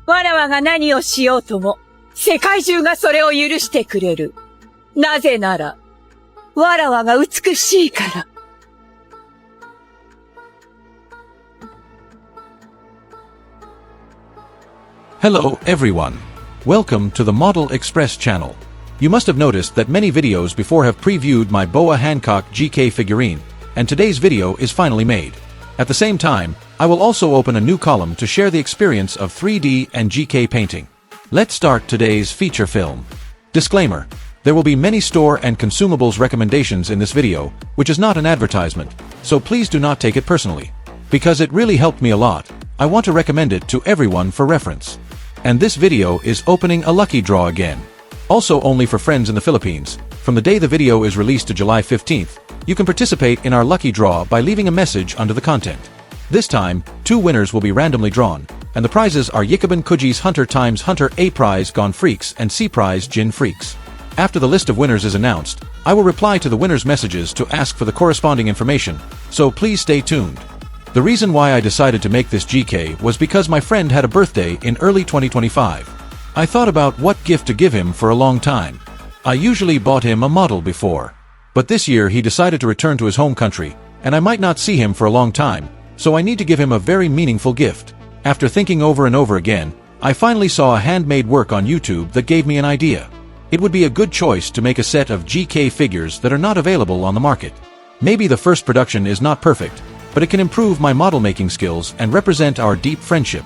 わらわが何をしようとも、世界中がそれを許してくれる。なぜなら、わらわが美しいから。Hello, everyone. Welcome to the Model Express channel. You must have noticed that many videos before have previewed my Boa Hancock GK figurine, and today's video is finally made. At the same time, I will also open a new column to share the experience of 3D and GK painting. Let's start today's feature film. Disclaimer: there will be many store and consumables recommendations in this video, which is not an advertisement, so please do not take it personally. Because it really helped me a lot, I want to recommend it to everyone for reference. And this video is opening a lucky draw again. Also only for friends in the Philippines. From the day the video is released to July 15th, you can participate in our lucky draw by leaving a message under the content. This time, 2 winners will be randomly drawn, and the prizes are Yikaban Kuji's Hunter x Hunter A prize Gone Freaks and C prize Gin Freaks. After the list of winners is announced, I will reply to the winners' messages to ask for the corresponding information, so please stay tuned. The reason why I decided to make this GK was because my friend had a birthday in early 2025. I thought about what gift to give him for a long time. I usually bought him a model before. But this year he decided to return to his home country, and I might not see him for a long time, so I need to give him a very meaningful gift. After thinking over and over again, I finally saw a handmade work on YouTube that gave me an idea. It would be a good choice to make a set of GK figures that are not available on the market. Maybe the first production is not perfect, but it can improve my model making skills and represent our deep friendship.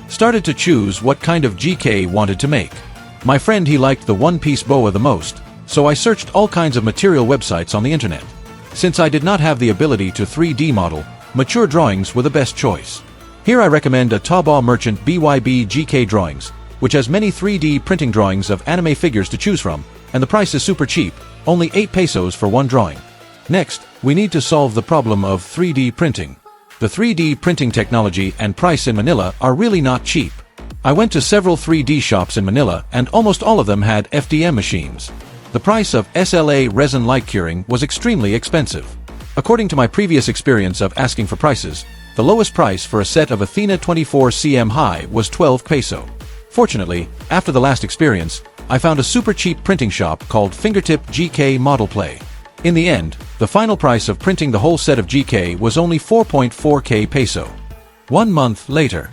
Started to choose what kind of GK wanted to make. My friend, he liked the One Piece Boa the most, so I searched all kinds of material websites on the internet. Since I did not have the ability to 3D model, mature drawings were the best choice. Here I recommend a Taobao Merchant BYB GK Drawings, which has many 3D printing drawings of anime figures to choose from, and the price is super cheap, only 8 pesos for one drawing. Next, we need to solve the problem of 3D printing. The 3D printing technology and price in Manila are really not cheap. I went to several 3D shops in Manila and almost all of them had FDM machines. The price of SLA resin light curing was extremely expensive. According to my previous experience of asking for prices, the lowest price for a set of Athena 24 cm high was 12 peso. Fortunately, after the last experience, I found a super cheap printing shop called Fingertip GK Model Play. In the end, the final price of printing the whole set of GK was only 4.4k peso. 1 month later.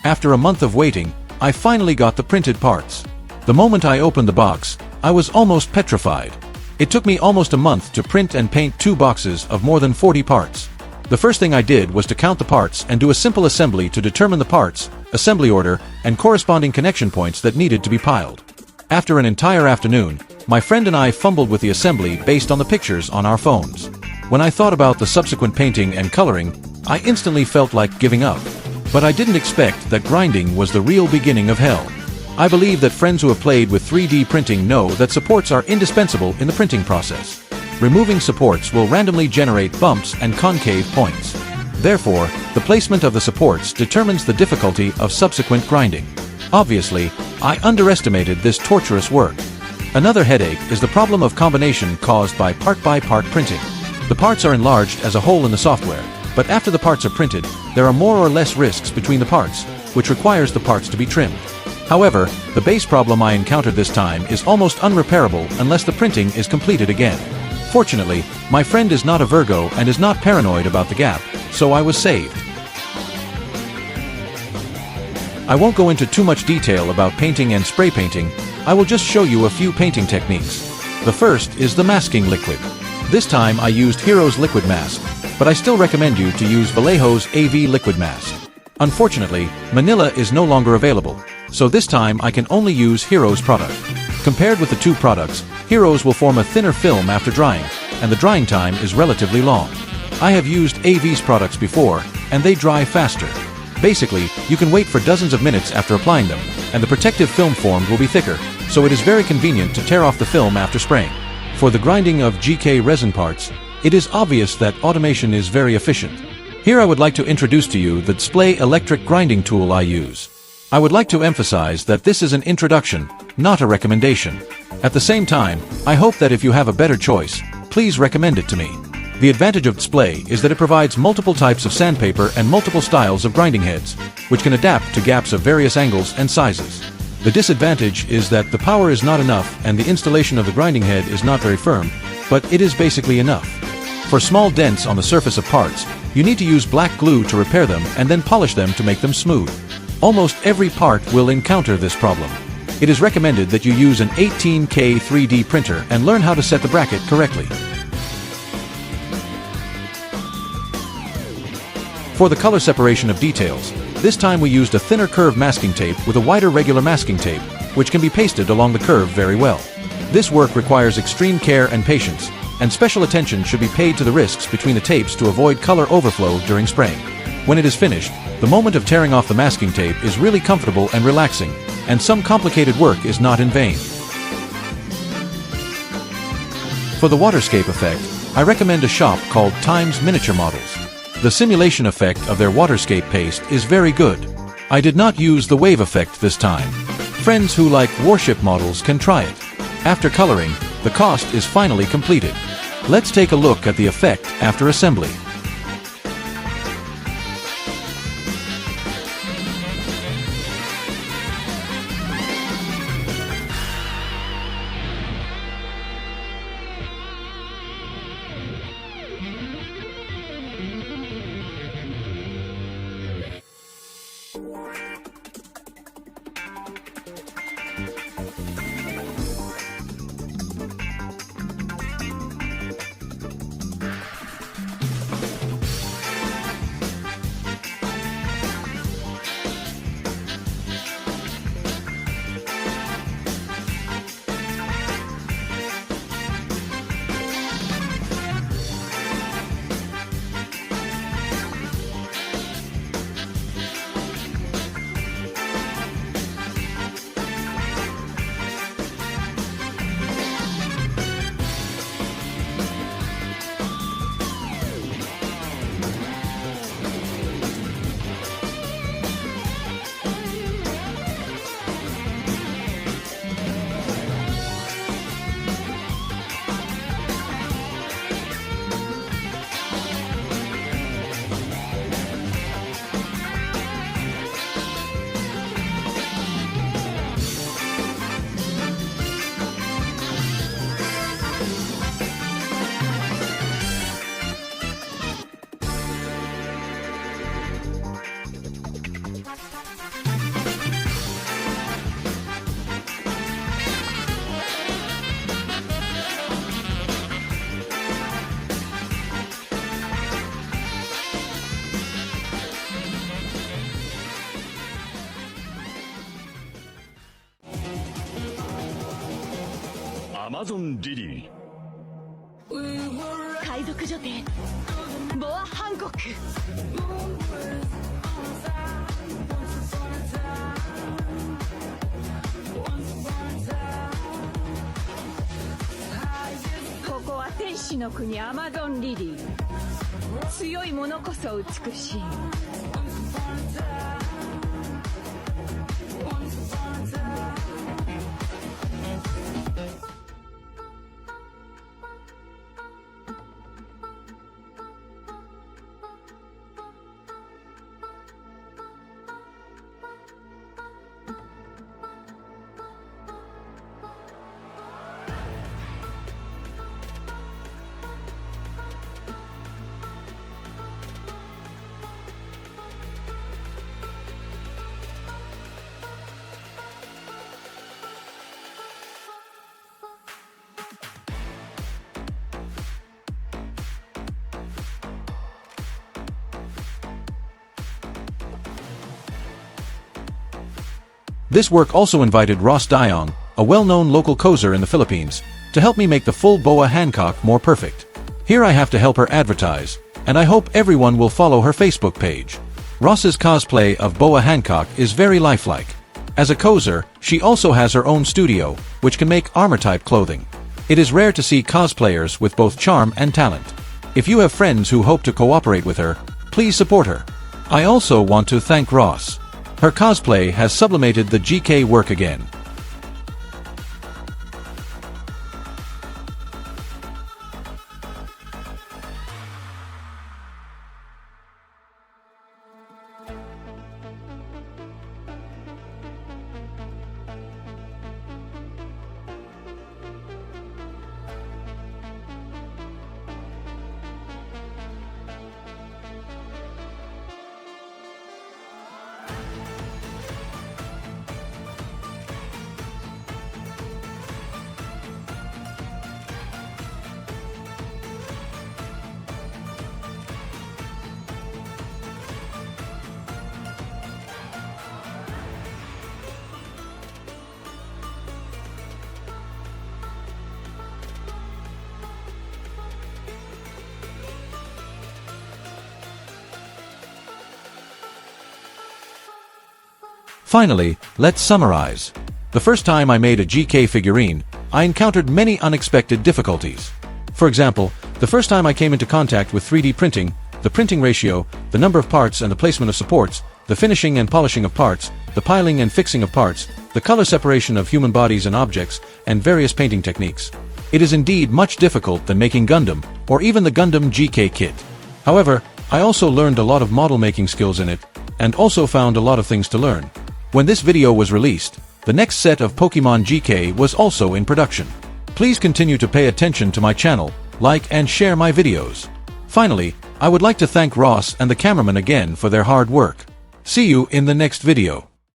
After a month of waiting, I finally got the printed parts. The moment I opened the box, I was almost petrified. It took me almost a month to print and paint 2 boxes of more than 40 parts. The first thing I did was to count the parts and do a simple assembly to determine the parts, assembly order, and corresponding connection points that needed to be piled. After an entire afternoon, my friend and I fumbled with the assembly based on the pictures on our phones. When I thought about the subsequent painting and coloring, I instantly felt like giving up. But I didn't expect that grinding was the real beginning of hell. I believe that friends who have played with 3D printing know that supports are indispensable in the printing process. Removing supports will randomly generate bumps and concave points. Therefore, the placement of the supports determines the difficulty of subsequent grinding. Obviously, I underestimated this torturous work. Another headache is the problem of combination caused by part-by-part printing. The parts are enlarged as a whole in the software, but after the parts are printed, there are more or less risks between the parts, which requires the parts to be trimmed. However, the base problem I encountered this time is almost unrepairable unless the printing is completed again. Fortunately, my friend is not a Virgo and is not paranoid about the gap, so I was saved. I won't go into too much detail about painting and spray painting. I will just show you a few painting techniques. The first is the masking liquid. This time I used Hero's liquid mask, but I still recommend you to use Vallejo's AV liquid mask. Unfortunately, Manila is no longer available, so this time I can only use Hero's product. Compared with the 2 products, Hero's will form a thinner film after drying, and the drying time is relatively long. I have used AV's products before, and they dry faster. Basically, you can wait for dozens of minutes after applying them, and the protective film formed will be thicker, so it is very convenient to tear off the film after spraying. For the grinding of GK resin parts, it is obvious that automation is very efficient. Here I would like to introduce to you the display electric grinding tool I use. I would like to emphasize that this is an introduction, not a recommendation. At the same time, I hope that if you have a better choice, please recommend it to me. The advantage of display is that it provides multiple types of sandpaper and multiple styles of grinding heads, which can adapt to gaps of various angles and sizes. The disadvantage is that the power is not enough and the installation of the grinding head is not very firm, but it is basically enough. For small dents on the surface of parts, you need to use black glue to repair them and then polish them to make them smooth. Almost every part will encounter this problem. It is recommended that you use an 18K 3D printer and learn how to set the bracket correctly. For the color separation of details, this time we used a thinner curve masking tape with a wider regular masking tape, which can be pasted along the curve very well. This work requires extreme care and patience, and special attention should be paid to the risks between the tapes to avoid color overflow during spraying. When it is finished, the moment of tearing off the masking tape is really comfortable and relaxing, and some complicated work is not in vain. For the waterscape effect, I recommend a shop called Times Miniature Models. The simulation effect of their waterscape paste is very good. I did not use the wave effect this time. Friends who like warship models can try it. After coloring, the cost is finally completed. Let's take a look at the effect after assembly. Amazon リリー海賊女帝ボアハンコック。ここは天使の国アマゾンリリー。強いものこそ美しい。This work also invited Ross Diong, a well-known local coser in the Philippines, to help me make the full Boa Hancock more perfect. Here I have to help her advertise, and I hope everyone will follow her Facebook page. Ross's cosplay of Boa Hancock is very lifelike. As a coser, she also has her own studio, which can make armor-type clothing. It is rare to see cosplayers with both charm and talent. If you have friends who hope to cooperate with her, please support her. I also want to thank Ross. Her cosplay has sublimated the GK work again. Finally, let's summarize. The first time I made a GK figurine, I encountered many unexpected difficulties. For example, the first time I came into contact with 3D printing, the printing ratio, the number of parts and the placement of supports, the finishing and polishing of parts, the piling and fixing of parts, the color separation of human bodies and objects, and various painting techniques. It is indeed much difficult than making Gundam, or even the Gundam GK kit. However, I also learned a lot of model making skills in it, and also found a lot of things to learn. When this video was released, the next set of Pokemon GK was also in production. Please continue to pay attention to my channel, like and share my videos. Finally, I would like to thank Ross and the cameraman again for their hard work. See you in the next video.